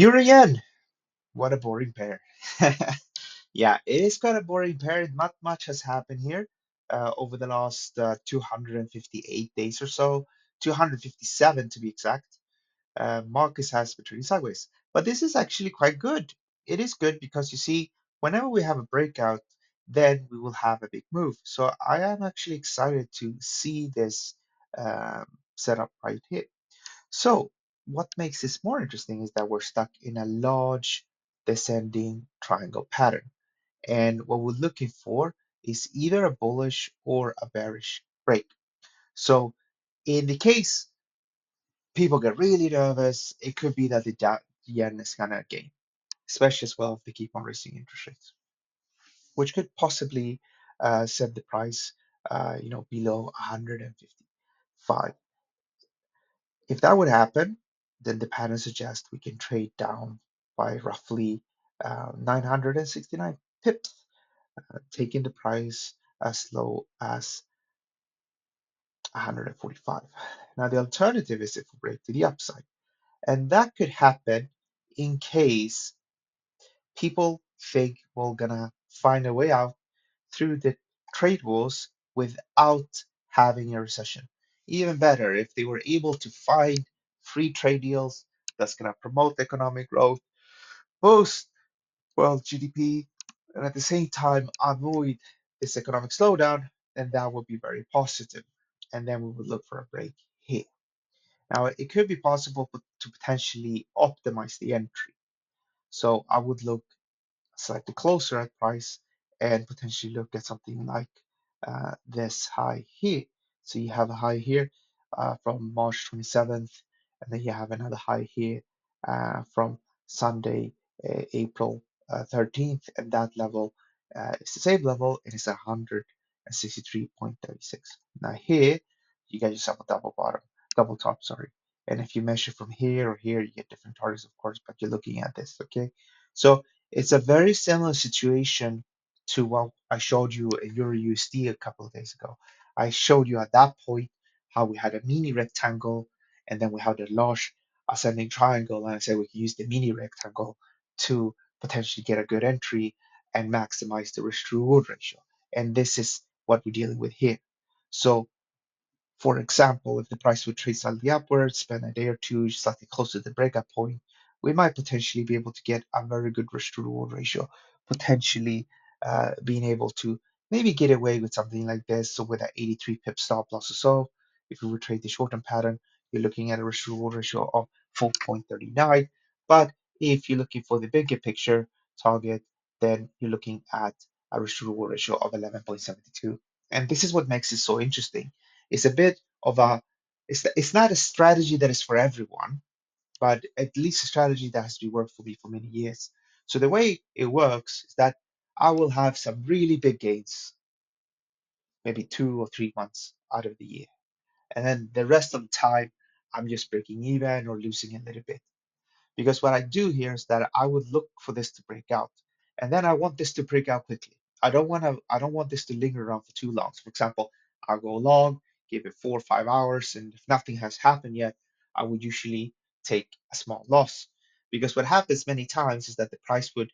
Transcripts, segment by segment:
Euro yen. What a boring pair. Yeah, it is quite a boring pair. Not much has happened here over the last 258 days or so, 257 to be exact. Marcus has been trading sideways, but this is actually quite good. It is good because you see, whenever we have a breakout, then we will have a big move. So I am actually excited to see this um, setup right here. So what makes this more interesting is that we're stuck in a large descending triangle pattern. And what we're looking for is either a bullish or a bearish break. So in the case people get really nervous, it could be that the yen is gonna gain, especially as well if they keep on raising interest rates, which could possibly set the price, below 155. If that would happen, then the pattern suggests we can trade down by roughly 969 pips, taking the price as low as 145. Now, the alternative is if we break to the upside, and that could happen in case people think we're gonna find a way out through the trade wars without having a recession. Even better, if they were able to find free trade deals that's gonna promote economic growth, boost world GDP, and at the same time avoid this economic slowdown, then that would be very positive. And then we would look for a break here. Now, it could be possible to potentially optimize the entry. So I would look slightly closer at price and potentially look at something like this high here. So you have a high here from March 27th, and then you have another high here from Sunday, April 13th, and that level is the same level, and it's 163.36. Now here, you get yourself a double bottom, double top, sorry. And if you measure from here or here, you get different targets, of course, but you're looking at this, okay? So it's a very similar situation to what I showed you in Euro USD a couple of days ago. I showed you at that point how we had a mini rectangle and then we had a large ascending triangle, and I said we can use the mini rectangle to potentially get a good entry and maximize the risk to reward ratio. And this is what we're dealing with here. So for example, if the price would trade slightly upwards, spend a day or two slightly closer to the breakup point, we might potentially be able to get a very good risk to reward ratio, potentially being able to maybe get away with something like this. So with an 83 pip stop loss or so, if we would trade the short-term pattern, you're looking at a risk to reward ratio of 4.39. But if you're looking for the bigger picture target, then you're looking at a risk to reward ratio of 11.72. And this is what makes it so interesting. It's a bit of a it's not a strategy that is for everyone, but at least a strategy that has been worked for me for many years. So the way it works is that I will have some really big gains, maybe 2 or 3 months out of the year. And then the rest of the time, I'm just breaking even or losing a little bit. Because what I do here is that I would look for this to break out. And then I want this to break out quickly. I don't want this to linger around for too long. So for example, I'll go long, give it 4 or 5 hours, and if nothing has happened yet, I would usually take a small loss. Because what happens many times is that the price would,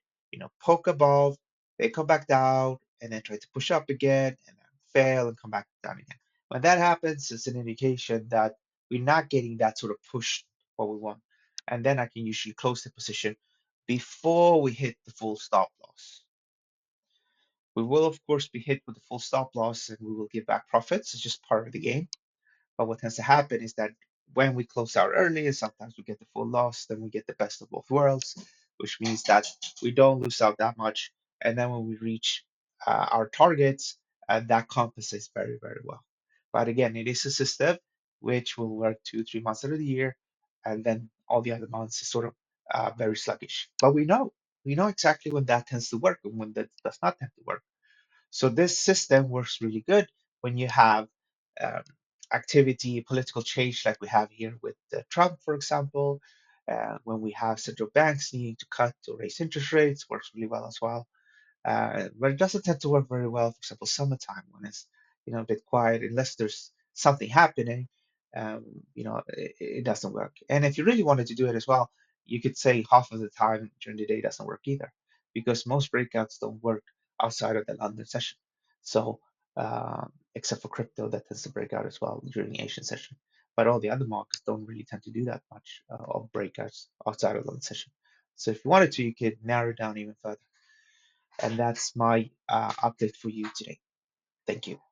poke above, they come back down, and then try to push up again, and then fail and come back down again. When that happens, it's an indication that we're not getting that sort of push what we want, and then I can usually close the position before we hit the full stop loss. We will, of course, be hit with the full stop loss and we will give back profits. It's just part of the game. But what tends to happen is that when we close out early, sometimes we get the full loss, then we get the best of both worlds, which means that we don't lose out that much. And then when we reach our targets, that compensates very, very well. But again, it is a system which will work 2, 3 months out of the year, and then all the other months is sort of very sluggish. But we know exactly when that tends to work and when that does not tend to work. So this system works really good when you have um, activity, political change like we have here with Trump, for example. When we have central banks needing to cut or raise interest rates, works really well as well. But it doesn't tend to work very well, for example, summertime when it's a bit quiet, unless there's something happening. Um, it doesn't work. And if you really wanted to do it as well, you could say half of the time during the day doesn't work either, because most breakouts don't work outside of the London session. So, except for crypto, that tends to break out as well during the Asian session. But all the other markets don't really tend to do that much of breakouts outside of London session. So if you wanted to, you could narrow it down even further. And that's my update for you today. Thank you.